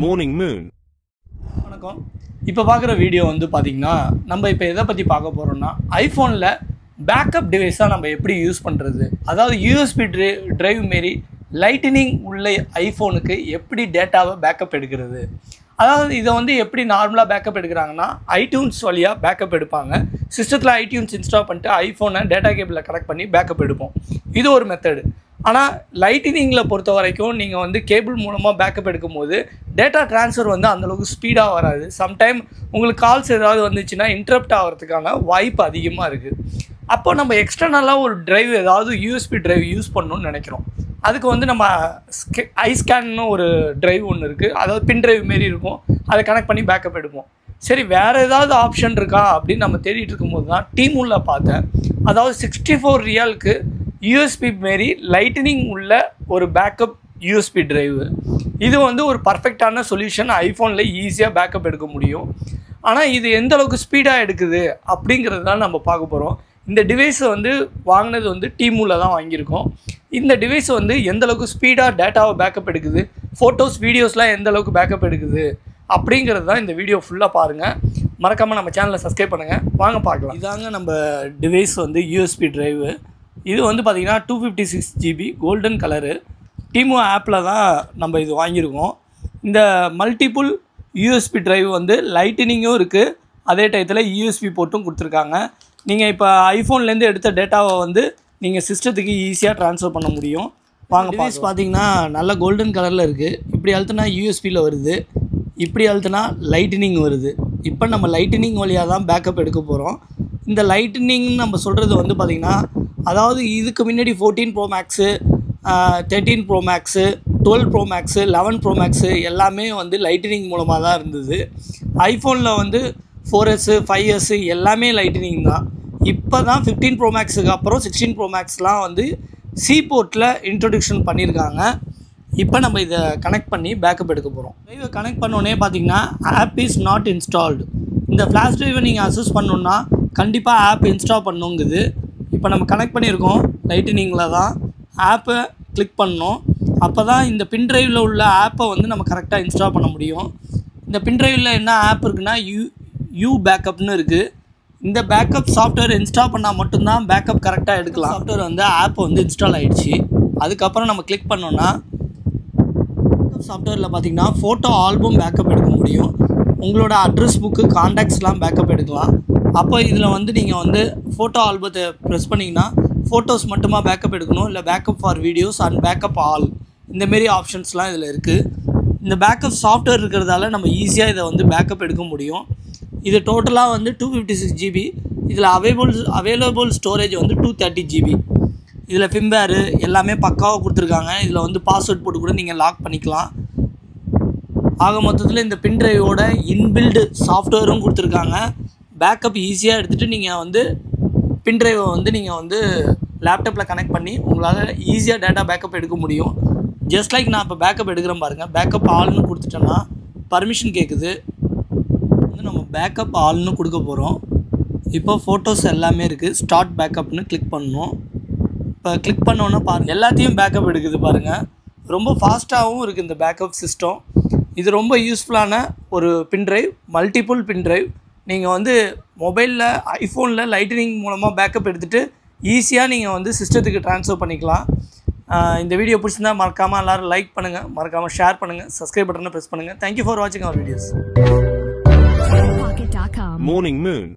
Morning Moon. வணக்கம். இப்போ பார்க்குற வீடியோ வந்து பார்த்தீங்கன்னா நம்ம இப்போ எதை பற்றி பார்க்க போகிறோம்னா ஐஃபோனில் பேக்கப் டிவைஸாக நம்ம எப்படி யூஸ் பண்ணுறது, அதாவது யூஎஸ்பி டிரைவ் மாரி லைட்டனிங் உள்ள ஐஃபோனுக்கு எப்படி டேட்டாவை பேக்கப் எடுக்கிறது. அதாவது இதை வந்து எப்படி நார்மலாக பேக்கப் எடுக்கிறாங்கன்னா ஐடியூன்ஸ் வழியாக பேக்கப் எடுப்பாங்க. சிஸ்டத்தில் ஐடியூன்ஸ் இன்ஸ்டால் பண்ணிட்டு ஐஃபோனை டேட்டா கேபிளில் கனெக்ட் பண்ணி பேக்கப் எடுப்போம். இது ஒரு மெத்தடு. ஆனால் லைட்டனிங்கில் பொறுத்த வரைக்கும் நீங்கள் வந்து கேபிள் மூலமாக பேக்கப் எடுக்கும்போது டேட்டா ட்ரான்ஸ்ஃபர் வந்து அந்தளவுக்கு ஸ்பீடாக வராது. சம்டைம் உங்களுக்கு கால்ஸ் ஏதாவது வந்துச்சுன்னா இன்டரப்ட் ஆகிறதுக்கான வாய்ப்பு அதிகமாக இருக்குது. அப்போ நம்ம எக்ஸ்டர்னலாக ஒரு டிரைவ் ஏதாவது யூஎஸ்பி டிரைவ் யூஸ் பண்ணணும்னு நினைக்கிறோம். அதுக்கு வந்து நம்ம ஐஸ்கேன்னு ஒரு டிரைவ் ஒன்று இருக்குது, அதாவது பின் டிரைவ் மாரி இருக்கும், அதை கனெக்ட் பண்ணி பேக்கப் எடுப்போம். சரி, வேறு ஏதாவது ஆப்ஷன் இருக்கா அப்படின்னு நம்ம தேடிட்டு இருக்கும்போது தான் டீமூலில் பார்த்தேன். அதாவது 64 ரியாலுக்கு யூஎஸ்பி மாரி லைட்டனிங் உள்ள ஒரு பேக்கப் யூஎஸ்பி டிரைவு. இது வந்து ஒரு பர்ஃபெக்டான சொல்யூஷன். ஐஃபோனில் ஈஸியாக பேக்கப் எடுக்க முடியும். ஆனால் இது எந்த அளவுக்கு ஸ்பீடாக எடுக்குது அப்படிங்கிறது தான் நம்ம பார்க்க போகிறோம். இந்த டிவைஸை வந்து வாங்கினது வந்து டீமூலில் தான் வாங்கியிருக்கோம். இந்த டிவைஸ் வந்து எந்த அளவுக்கு ஸ்பீடாக டேட்டாவை பேக்கப் எடுக்குது, ஃபோட்டோஸ் வீடியோஸ்லாம் எந்த அளவுக்கு பேக்கப் எடுக்குது அப்படிங்கிறது தான் இந்த வீடியோ ஃபுல்லாக பாருங்கள். மறக்காமல் நம்ம சேனலை சப்ஸ்கிரைப் பண்ணுங்கள். வாங்க பார்க்கலாம். இதாங்க நம்ம டிவைஸ் வந்து யூஎஸ்பி டிரைவு. இது வந்து பார்த்திங்கன்னா 256 GB கோல்டன் கலரு. டீமோ ஆப்பில் தான் நம்ம இது வாங்கியிருக்கோம். இந்த மல்டிபிள் யூஎஸ்பி டிரைவ் வந்து லைட்டனிங்கும் இருக்குது, அதே டயத்தில் யூஎஸ்பி போட்டும் கொடுத்துருக்காங்க. நீங்கள் இப்போ ஐஃபோன்லேருந்து எடுத்த டேட்டாவை வந்து நீங்கள் சிஸ்டத்துக்கு ஈஸியாக ட்ரான்ஸ்ஃபர் பண்ண முடியும். வாங்க டிவைஸ் பார்த்திங்கன்னா நல்ல கோல்டன் கலரில் இருக்குது. இப்படி அழுத்தினா யூஎஸ்பியில் வருது, இப்படி அழுத்தினா லைட்டனிங் வருது. இப்போ நம்ம லைட்டனிங் வழியாக தான் பேக்கப் எடுக்க போகிறோம். இந்த லைட்டனிங் நம்ம சொல்கிறது வந்து பார்த்திங்கன்னா, அதாவது இதுக்கு முன்னாடி 14 Pro Max, 13 Pro Max, 12 Pro Max, 11 Pro Max எல்லாமே வந்து லைட்டனிங் மூலமாக தான் இருந்தது. ஐஃபோனில் வந்து 4S, 5S எல்லாமே லைட்டனிங் தான். இப்போ தான் 15 Pro Maxக்கு அப்புறம் 16 Pro Maxலாம் வந்து சி போர்ட்டில் இன்ட்ரொடக்ஷன் பண்ணியிருக்காங்க. இப்போ நம்ம இதை கனெக்ட் பண்ணி பேக்கப் எடுக்க போகிறோம். டிரைவை கனெக்ட் பண்ணோன்னே பார்த்தீங்கன்னா ஆப் இஸ் நாட் இன்ஸ்டால்டு. இந்த ஃப்ளாஷ் டிரைவை நீங்கள் அக்சஸ் பண்ணணுன்னா கண்டிப்பாக ஆப் இன்ஸ்டால் பண்ணுங்குது. இப்போ நம்ம கனெக்ட் பண்ணியிருக்கோம் லைட்டனிங்கில் தான். ஆப்பை கிளிக் பண்ணணும். அப்போ தான் இந்த பின் டிரைவில் உள்ள ஆப்பை வந்து நம்ம கரெக்டாக இன்ஸ்டால் பண்ண முடியும். இந்த பின் டிரைவில் என்ன ஆப் இருக்குன்னா யூ பேக்கப்னு இருக்குது. இந்த பேக்கப் சாஃப்ட்வேர் இன்ஸ்டால் பண்ணால் மட்டும்தான் பேக்கப் கரெக்டாக எடுக்கலாம். சாஃப்ட்வேர் வந்து ஆப் வந்து இன்ஸ்டால் ஆகிடுச்சு. அதுக்கப்புறம் நம்ம கிளிக் பண்ணோன்னா சாஃப்ட்வேரில் பார்த்திங்கன்னா ஃபோட்டோ ஆல்பம் பேக்கப் எடுக்க முடியும். உங்களோட அட்ரஸ் புக்கு, கான்டாக்ட்ஸ்லாம் பேக்கப் எடுக்கலாம். அப்போ இதில் வந்து நீங்கள் வந்து ஃபோட்டோ ஆல்பத்தை ப்ரெஸ் பண்ணிங்கன்னா ஃபோட்டோஸ் மட்டுமா பேக்கப் எடுக்கணும், இல்லை backup for videos and backup all, இந்தமாரி ஆப்ஷன்ஸ்லாம் இதில் இருக்குது. இந்த பேக்கப் சாஃப்ட்வேர் இருக்கிறதால நம்ம ஈஸியாக இதை வந்து பேக்கப் எடுக்க முடியும். இது டோட்டலாக வந்து 256 GB. இதில் அவைலபிள் ஸ்டோரேஜ் வந்து 230 GB. இதில் ஃபிம்பேரு எல்லாமே பக்காவாக கொடுத்துருக்காங்க. இதில் வந்து பாஸ்வேர்ட் போட்டு கூட நீங்கள் லாக் பண்ணிக்கலாம். ஆக மொத்தத்தில் இந்த பின் டிரைவோட இன்பில்டு சாஃப்ட்வேரும் கொடுத்துருக்காங்க. பேக்கப் ஈஸியாக எடுத்துகிட்டு நீங்கள் வந்து பின் டிரைவை வந்து நீங்கள் வந்து லேப்டாப்பில் கனெக்ட் பண்ணி உங்களால் ஈஸியாக டேட்டா பேக்கப் எடுக்க முடியும். ஜஸ்ட் லைக் நான் இப்போ பேக்கப் எடுக்கிறேன் பாருங்கள். பேக்கப் ஆல்னு கொடுத்துட்டோன்னா பர்மிஷன் கேட்குது. வந்து நம்ம பேக்கப் ஆல்னு கொடுக்க போகிறோம். இப்போ ஃபோட்டோஸ் எல்லாமே இருக்குது. ஸ்டார்ட் பேக்கப்னு கிளிக் பண்ணணும். இப்போ கிளிக் பண்ணோன்னா பாருங்கள் எல்லாத்தையும் பேக்கப் எடுக்குது பாருங்கள். ரொம்ப ஃபாஸ்ட்டாகவும் இருக்குது இந்த பேக்கப் சிஸ்டம். இது ரொம்ப யூஸ்ஃபுல்லான ஒரு பின் டிரைவ், மல்டிபிள் பின் டிரைவ். நீங்கள் வந்து மொபைலில் ஐஃபோனில் லைட்டனிங் மூலமாக பேக்கப் எடுத்துகிட்டு ஈஸியாக நீங்கள் வந்து சிஸ்டத்துக்கு ட்ரான்ஸ்ஃபர் பண்ணிக்கலாம். இந்த வீடியோ பிடிச்சிருந்தா மறக்காமல் எல்லோரும் லைக் பண்ணுங்கள், மறக்காமல் ஷேர் பண்ணுங்கள், சப்ஸ்கிரைப் பட்டனை ப்ரெஸ் பண்ணுங்கள். தேங்க்யூ ஃபார் வாட்சிங் அவர் வீடியோஸ். Morning Moon.